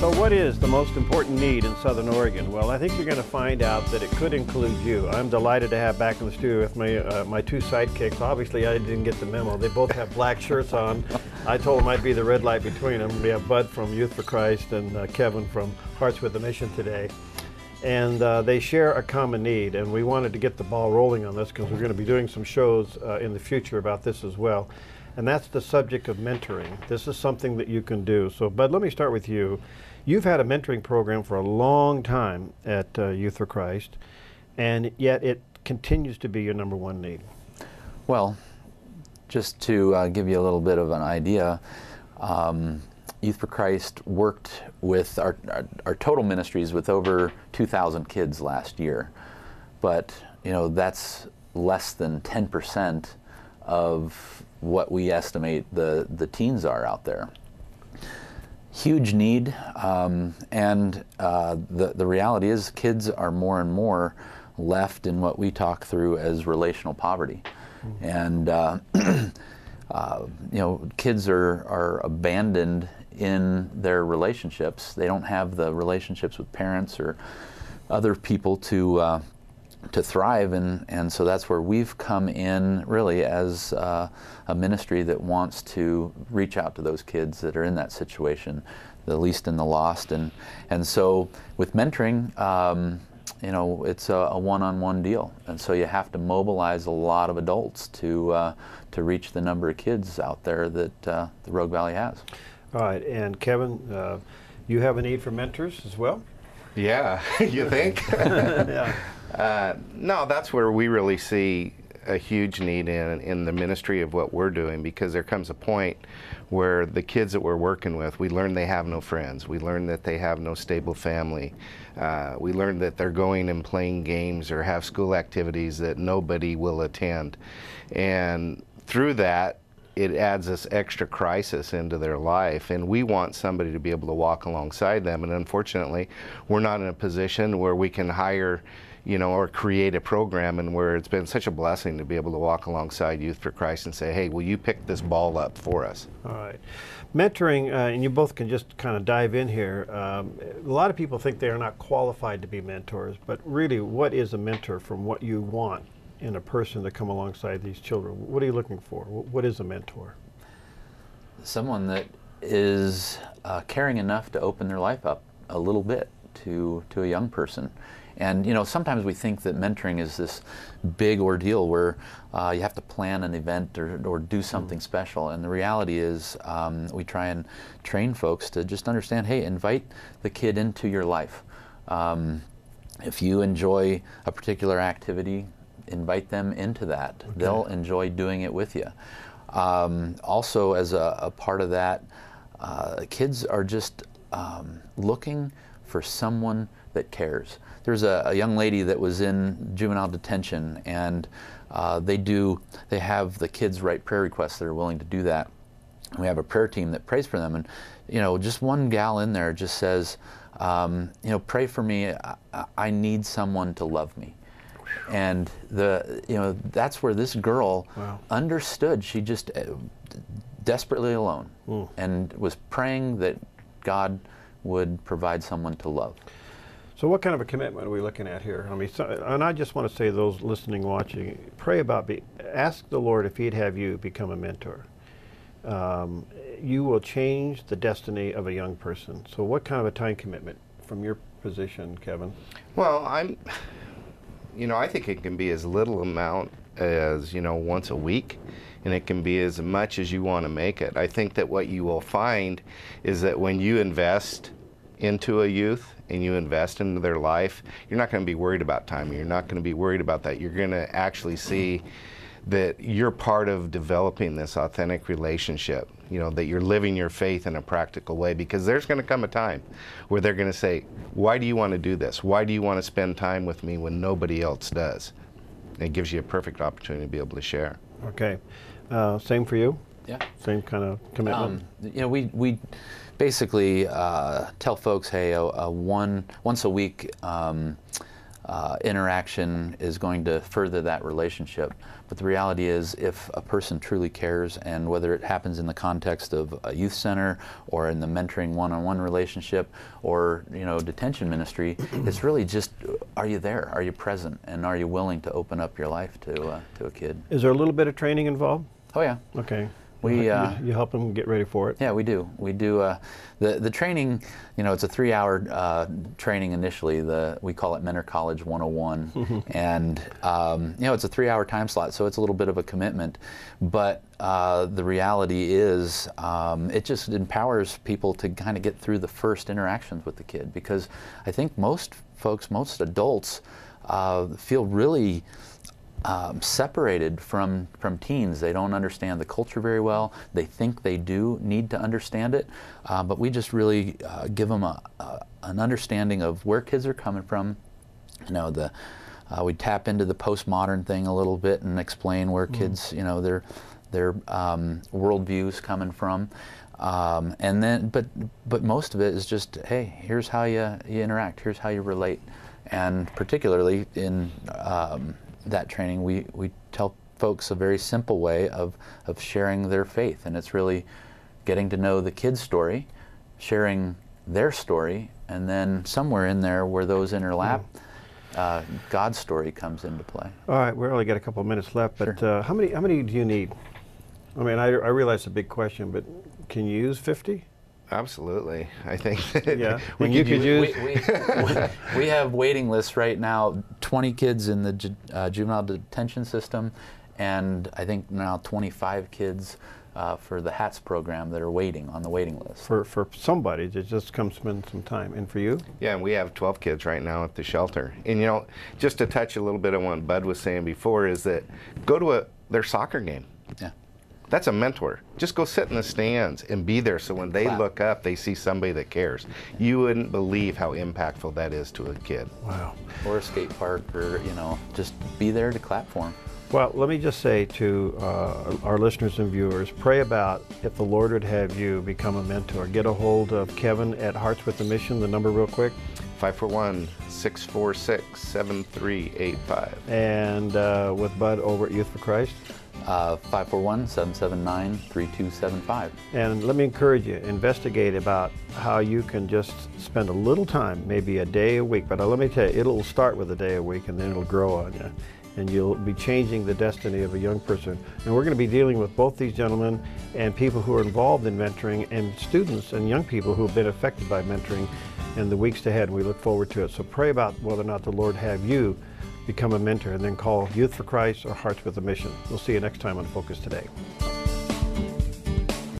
So what is the most important need in Southern Oregon? Well, I think you're going to find out that it could include you. I'm delighted to have back in the studio with me my two sidekicks. Obviously, I didn't get the memo. They both have black shirts on. I told them I'd be the red light between them. We have Bud from Youth for Christ and Kevin from Hearts with a Mission today. And they share a common need, and we wanted to get the ball rolling on this because we're going to be doing some shows in the future about this as well. And that's the subject of mentoring. This is something that you can do. So, Bud, let me start with you. You've had a mentoring program for a long time at Youth for Christ, and yet it continues to be your #1 need. Well, just to give you a little bit of an idea, Youth for Christ worked with our total ministries with over 2,000 kids last year. But, you know, that's less than 10% of what we estimate the teens are out there. Huge need, and the reality is kids are more and more left in what we talk through as relational poverty. And you know, kids are abandoned in their relationships. They don't have the relationships with parents or other people to thrive, and so that's where we've come in really as a ministry that wants to reach out to those kids that are in that situation, the least and the lost, and so with mentoring, you know, it's a one-on-one deal, and so you have to mobilize a lot of adults to reach the number of kids out there that the Rogue Valley has. All right, and Kevin, you have a need for mentors as well? Yeah, you think? Yeah. No, that's where we really see a huge need in the ministry of what we're doing, because there comes a point where the kids that we're working with, we learn they have no friends. We learn that they have no stable family. We learn that they're going and playing games or have school activities that nobody will attend. And through that, it adds this extra crisis into their life, and we want somebody to be able to walk alongside them. And unfortunately, we're not in a position where we can hire, you know, or create a program, and where it's been such a blessing to be able to walk alongside Youth for Christ and say, hey, will you pick this ball up for us? All right. Mentoring, and you both can just kind of dive in here. A lot of people think they are not qualified to be mentors, but really, what is a mentor from what you want in a person to come alongside these children? What are you looking for? What is a mentor? Someone that is caring enough to open their life up a little bit to a young person. And you know, sometimes we think that mentoring is this big ordeal where you have to plan an event or do something special. And the reality is we try and train folks to just understand, hey, invite the kid into your life. If you enjoy a particular activity, invite them into that. Okay. They'll enjoy doing it with you. Also, as a part of that, kids are just looking for someone that cares. There's a young lady that was in juvenile detention, and they have the kids write prayer requests that are willing to do that. And we have a prayer team that prays for them, and you know, just one gal in there just says, you know, pray for me. I need someone to love me. And you know, that's where this girl understood. She just desperately alone, and was praying that God would provide someone to love. So what kind of a commitment are we looking at here? I mean, and I just want to say to those listening, watching, pray about, ask the Lord if He'd have you become a mentor. You will change the destiny of a young person. So what kind of a time commitment from your position, Kevin? Well, you know, I think it can be as little amount as, you know, once a week, and it can be as much as you want to make it. I think that what you will find is that when you invest into a youth and you invest into their life, you're not going to be worried about timing. You're not going to be worried about that. You're going to actually see that you're part of developing this authentic relationship, you know, that you're living your faith in a practical way, because there's going to come a time where they're going to say, why do you want to do this? Why do you want to spend time with me when nobody else does? And it gives you a perfect opportunity to be able to share. Okay. Same for you? Yeah. Same kind of commitment? You know, we basically tell folks, hey, once a week interaction is going to further that relationship. But the reality is, if a person truly cares, and whether it happens in the context of a youth center or in the mentoring one-on-one relationship or, you know, detention ministry, it's really just, are you there? Are you present? And are you willing to open up your life to a kid? Is there a little bit of training involved? Oh yeah. Okay. We you help them get ready for it? Yeah, we do. We do the training. You know, it's a 3-hour training initially. We call it Mentor College 101, and you know, it's a 3-hour time slot, so it's a little bit of a commitment. But the reality is, it just empowers people to kind of get through the first interactions with the kid, because I think most folks, most adults, feel really separated from teens. They don't understand the culture very well. They think they do need to understand it, but we just really give them an understanding of where kids are coming from. You know, we tap into the postmodern thing a little bit and explain where kids, you know, their worldviews coming from, and then, but most of it is just, hey, here's how you interact, here's how you relate, and particularly in that training, we tell folks a very simple way of sharing their faith, and it's really getting to know the kid's story, sharing their story, and then somewhere in there where those interlap, God's story comes into play. All right, we only got a couple of minutes left, but Sure. how many do you need? I mean, I realize it's a big question, but can you use 50? Absolutely. I think that Yeah. we You could could use we have waiting lists right now, 20 kids in the juvenile detention system, and I think now 25 kids for the HATS program that are waiting on the waiting list. For somebody to just come spend some time. And for you? Yeah, and we have 12 kids right now at the shelter. And you know, just to touch a little bit on what Bud was saying before, is that go to their soccer game. Yeah. That's a mentor. Just go sit in the stands and be there, so when they Clap. look up, they see somebody that cares. You wouldn't believe how impactful that is to a kid. Wow. Or a skate park, or, you know, just be there to clap for them. Well, let me just say to our listeners and viewers, pray about if the Lord would have you become a mentor. Get a hold of Kevin at Hearts with a Mission, the number real quick. 541-646-7385. And with Bud over at Youth for Christ. 541-779-3275. And let me encourage you, investigate about how you can just spend a little time, maybe a day a week. But let me tell you, it'll start with a day a week, and then it'll grow on you. And you'll be changing the destiny of a young person. And we're going to be dealing with both these gentlemen and people who are involved in mentoring, and students and young people who have been affected by mentoring in the weeks ahead. We look forward to it. So pray about whether or not the Lord have you become a mentor, and then call Youth for Christ or Hearts with a Mission. We'll see you next time on Focus Today.